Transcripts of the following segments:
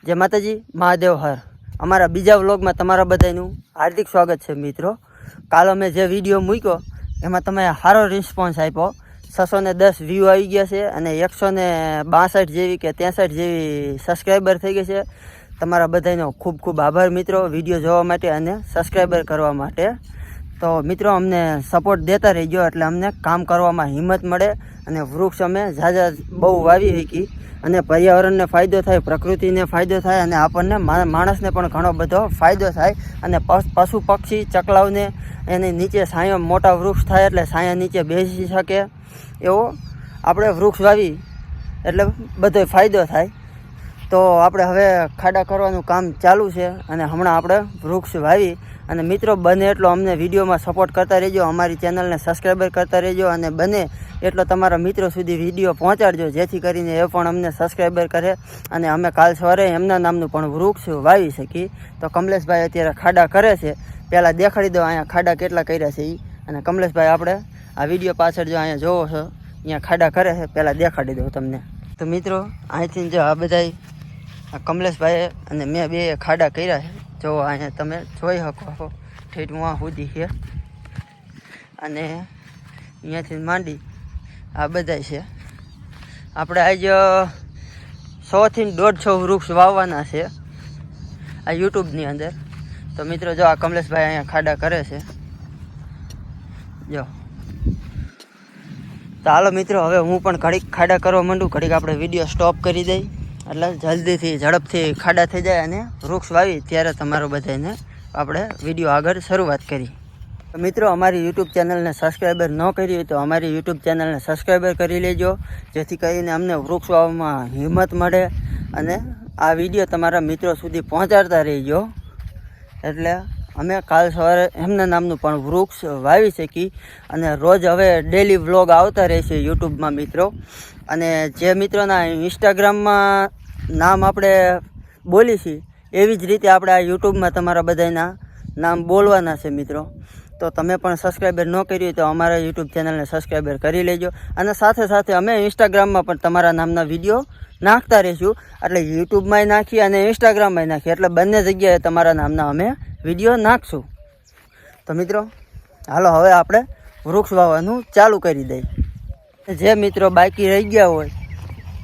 જય માતાજી, મહાદેવ હર. અમારા બીજા વ્લોગમાં તમારા બધાનું હાર્દિક સ્વાગત છે મિત્રો. કાલ અમે જે વિડીયો મૂક્યો એમાં તમે સારો રિસ્પોન્સ આપ્યો. 610 વ્યૂ આવી ગયા છે અને 162 જેવી કે 63 જેવી સબસ્ક્રાઈબર થઈ ગઈ છે. તમારા બધાનો ખૂબ ખૂબ આભાર મિત્રો, વિડીયો જોવા માટે અને સબસ્ક્રાઈબર કરવા માટે. તો મિત્રો અમને સપોર્ટ દેતા રહીજો એટલે અમને કામ કરવામાં હિંમત મળે અને વૃક્ષ અમે ઝાઝા બહુ વાવી શકી અને પર્યાવરણને ફાયદો થાય, પ્રકૃતિને ફાયદો થાય અને આપણને માણસને પણ ઘણો બધો ફાયદો થાય. અને પશુ પક્ષી ચકલાવને એની નીચે છાંયો, મોટા વૃક્ષ થાય એટલે છાંયા નીચે બેસી શકે એવો આપણે વૃક્ષ વાવી એટલે બધો ફાયદો થાય. તો આપણે હવે ખાડા કરવાનું કામ ચાલુ છે અને હમણાં આપણે વૃક્ષ વાવી. અને મિત્રો બને એટલો અમને વિડીયોમાં સપોર્ટ કરતા રહેજો, અમારી ચેનલને સબસ્ક્રાઈબર કરતા રહેજો અને બને એટલો તમારા મિત્રો સુધી વિડીયો પહોંચાડજો જેથી કરીને એ પણ અમને સબસ્ક્રાઈબર કરે અને અમે કાલ સવારે એમના નામનું પણ વૃક્ષ વાવી શકીએ. તો કમલેશભાઈ અત્યારે ખાડા કરે છે. પહેલાં દેખાડી દો અહીંયા ખાડા કેટલા કર્યા છે એ. અને કમલેશભાઈ આપણે આ વિડીયો પાછળ જો અહીંયા જોવો છો અહીંયા ખાડા કરે છે, પહેલાં દેખાડી દઉં તમને. તો મિત્રો અહીંથી જો આ બધા આ કમલેશભાઈએ અને મેં બે ખાડા કર્યા છે. જો અહીંયા તમે જોઈ શકો છો ઠેઠમાં સુધી છે અને અહીંયાથી માંડી આ બધા છે. આપણે આજ 100 થી 150 વૃક્ષ વાવવાના છે આ યુટ્યુબની અંદર. તો મિત્રો જો આ કમલેશભાઈ અહીંયા ખાડા કરે છે જો. તો હાલો મિત્રો હવે હું પણ ઘડીક ખાડા કરવા માંડું, ઘડીક આપણે વિડીયો સ્ટોપ કરી દઈ એટલે જલ્દીથી ઝડપથી ખાડા થઈ જાય અને વૃક્ષ વાવી ત્યારે તમારો બધાને આપણે વિડીયો આગળ શરૂઆત કરી. મિત્રો અમારી યુટ્યુબ ચેનલને સબસ્ક્રાઈબર ન કરી હોય તો અમારી યુટ્યુબ ચેનલને સબસ્ક્રાઈબર કરી લેજો જેથી કરીને અમને વૃક્ષ વાવવામાં હિંમત મળે અને આ વિડીયો તમારા મિત્રો સુધી પહોંચાડતા રહેજો એટલે અમે કાલ સવારે એમના નામનું પણ વૃક્ષ વાવી શકી. અને રોજ હવે ડેલી વ્લોગ આવતા રહેશે યુટ્યુબમાં મિત્રો. અને જે મિત્રોના ઇન્સ્ટાગ્રામમાં નામ આપણે બોલી છીએ એવી જ રીતે આપણે આ યુટ્યુબમાં તમારા બધાના નામ બોલવાના છે મિત્રો. તો તમે પણ સબસ્ક્રાઈબર ન કરી હોય તો અમારા યુટ્યુબ ચેનલને સબસ્ક્રાઈબર કરી લેજો. અને સાથે સાથે અમે ઇન્સ્ટાગ્રામમાં પણ તમારા નામના વિડીયો નાખતા રહીશું એટલે યુટ્યુબમાંય નાખીએ અને ઇન્સ્ટાગ્રામમાંય નાખીએ એટલે બંને જગ્યાએ તમારા નામના અમે વિડીયો નાખશું. તો મિત્રો હાલો હવે આપણે વૃક્ષ વાવવાનું ચાલુ કરી દઈએ. જે મિત્રો બાકી રહી ગયા હોય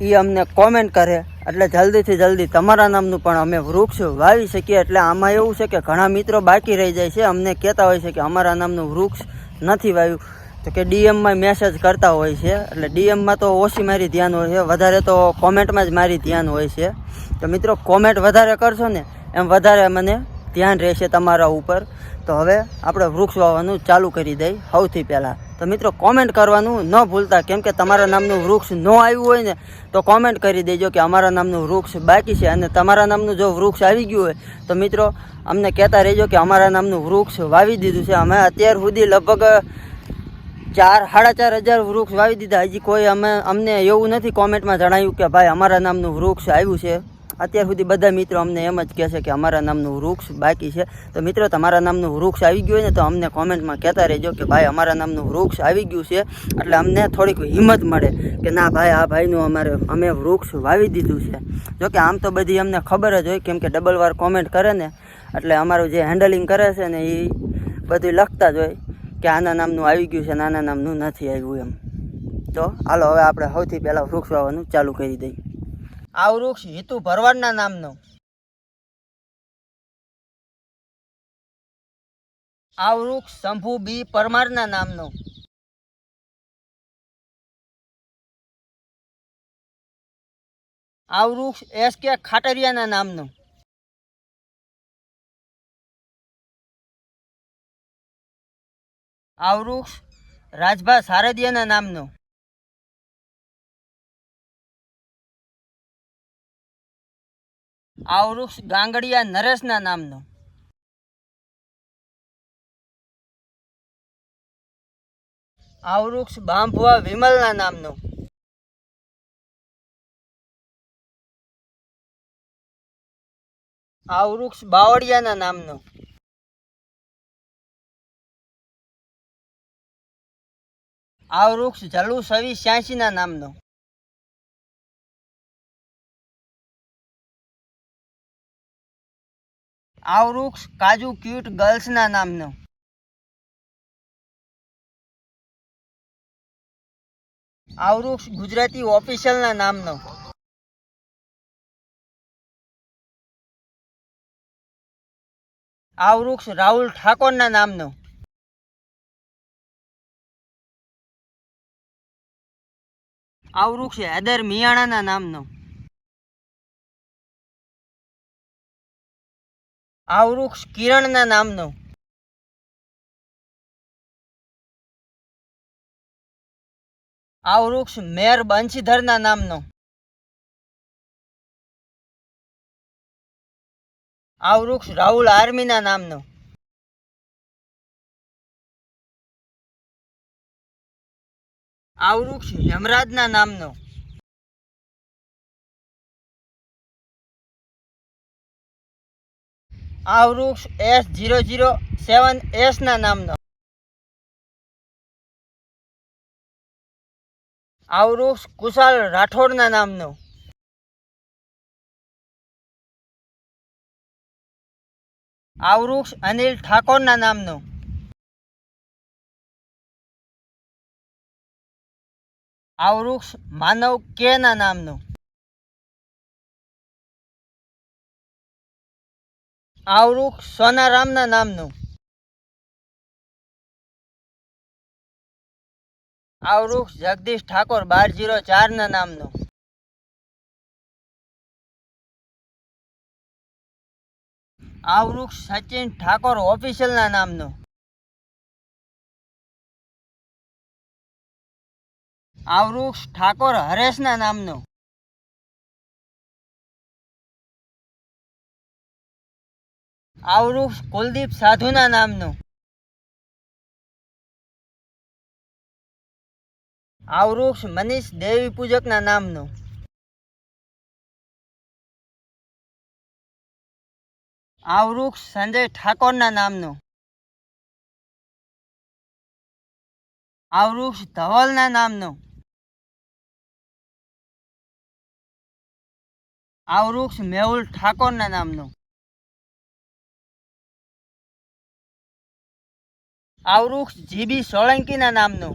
એ અમને કોમેન્ટ કરે એટલે જલ્દીથી જલ્દી તમારા નામનું પણ અમે વૃક્ષ વાવી શકીએ. એટલે આમાં એવું છે કે ઘણા મિત્રો બાકી રહી જાય છે, અમને કહેતા હોય છે કે અમારા નામનું વૃક્ષ નથી વાવ્યું તો કે ડીએમમાં મેસેજ કરતા હોય છે. એટલે ડીએમમાં તો ઓછી મારી ધ્યાન હોય છે, વધારે તો કોમેન્ટમાં જ મારી ધ્યાન હોય છે. તો મિત્રો કોમેન્ટ વધારે કરશો ને એમ વધારે મને ધ્યાન રહેશે તમારા ઉપર. તો હવે આપણે વૃક્ષ વાવવાનું ચાલુ કરી દઈએ સૌથી પહેલાં. તો મિત્રો કોમેન્ટ કરવાનું ન ભૂલતા, કેમ કે તમારા નામનું વૃક્ષ ન આવ્યું હોય ને તો કોમેન્ટ કરી દેજો કે અમારા નામનું વૃક્ષ બાકી છે. અને તમારા નામનું જો વૃક્ષ આવી ગયું હોય તો મિત્રો અમને કહેતા રહેજો કે અમારા નામનું વૃક્ષ વાવી દીધું છે. અમે અત્યાર સુધી લગભગ 4,500 વૃક્ષ વાવી દીધા. હજી કોઈ અમને એવું નથી કોમેન્ટમાં જણાવ્યું કે ભાઈ અમારા નામનું વૃક્ષ આવ્યું છે. અત્યાર સુધી બધા મિત્રો અમને એમ જ કહે છે કે અમારા નામનું વૃક્ષ બાકી છે. તો મિત્રો તમારા નામનું વૃક્ષ આવી ગયું હોય ને તો અમને કોમેન્ટમાં કહેતા રહેજો કે ભાઈ અમારા નામનું વૃક્ષ આવી ગયું છે. એટલે અમને થોડીક હિંમત મળે કે ના ભાઈ આ ભાઈનું અમે વૃક્ષ વાવી દીધું છે. જોકે આમ તો બધી અમને ખબર જ હોય, કેમ કે ડબલ વાર કોમેન્ટ કરે ને એટલે અમારું જે હેન્ડલિંગ કરે છે ને એ બધું લખતા જ હોય કે આના નામનું આવી ગયું છે ને આના નામનું નથી આવ્યું એમ. તો હાલો હવે આપણે સૌથી પહેલાં વૃક્ષ વાવવાનું ચાલુ કરી દઈએ. આ વૃક્ષ હિતુ ભરવાડના નામનું, આ વૃક્ષ શંભુ બી પરમારના નામનું, આ વૃક્ષ એસ.કે. ખાટરિયાના નામનું, આ વૃક્ષ રાજભા સારદિયાના નામનું, આ વૃક્ષ ગાંગડિયા નરેશના નામનું, આ વૃક્ષ બાંભવા વિમલના નામનું, આ વૃક્ષ બાવળિયાના નામનું, આ વૃક્ષ જલુ સવી 86 નામનું, આ વૃક્ષ કાજુ ક્યુટ ગર્લ્સના નામનો. આ વૃક્ષ ગુજરાતી ઓફિશિયલના નામનો. આ વૃક્ષ રાહુલ ઠાકોરના નામનો. આ વૃક્ષ હૈદર મિયાણાના નામનો. આ વૃક્ષ કિરણના નામનો. આ વૃક્ષ મેર બંશીધરના નામનો. આ વૃક્ષ રાહુલ આર્મીના નામનો. આ વૃક્ષ યમરાજના નામનો. આ વૃક્ષ S007S ના નામનો. આ વૃક્ષ કુશાલ રાઠોડના નામનો. આ વૃક્ષ અનિલ ઠાકોરના નામનો. આ વૃક્ષ માનવ કે ના નામનો. આ વૃક્ષ સોનારામના નામનો. આ વૃક્ષ જગદીશ ઠાકોર 1204 ના નામનો. આ વૃક્ષ સચિન ઠાકોર ઓફિશિયલના નામનો. આ વૃક્ષ ઠાકોર હરેશના નામનો. આ વૃક્ષ કુલદીપ સાધુના નામનો. આ વૃક્ષ મનીષ દેવી પૂજકના નામનો. આ વૃક્ષ સંજય ઠાકોરના નામનો. આ વૃક્ષ ધવલના નામનો. આ વૃક્ષ મેહુલ ઠાકોરના નામનો. આ વૃક્ષ જીબી સોલંકીના નામનો.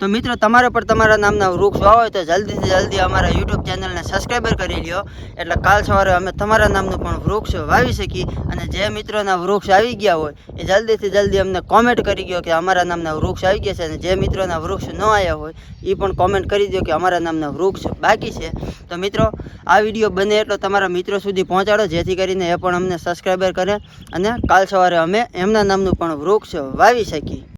તો મિત્રો તમારે પણ તમારા નામના વૃક્ષ વાવો હોય તો જલ્દીથી જલ્દી અમારા યુટ્યુબ ચેનલને સબસ્ક્રાઈબર કરી લ્યો, એટલે કાલ સવારે અમે તમારા નામનું પણ વૃક્ષ વાવી શકીએ. અને જે મિત્રોના વૃક્ષ આવી ગયા હોય એ જલ્દીથી જલ્દી અમને કોમેન્ટ કરી ગયો કે અમારા નામના વૃક્ષ આવી ગયા છે, અને જે મિત્રોના વૃક્ષ ન આવ્યા હોય એ પણ કોમેન્ટ કરી દો કે અમારા નામના વૃક્ષ બાકી છે. તો મિત્રો આ વિડીયો બને એટલો તમારા મિત્રો સુધી પહોંચાડો, જેથી કરીને એ પણ અમને સબસ્ક્રાઈબર કરે અને કાલ સવારે અમે એમના નામનું પણ વૃક્ષ વાવી શકીએ.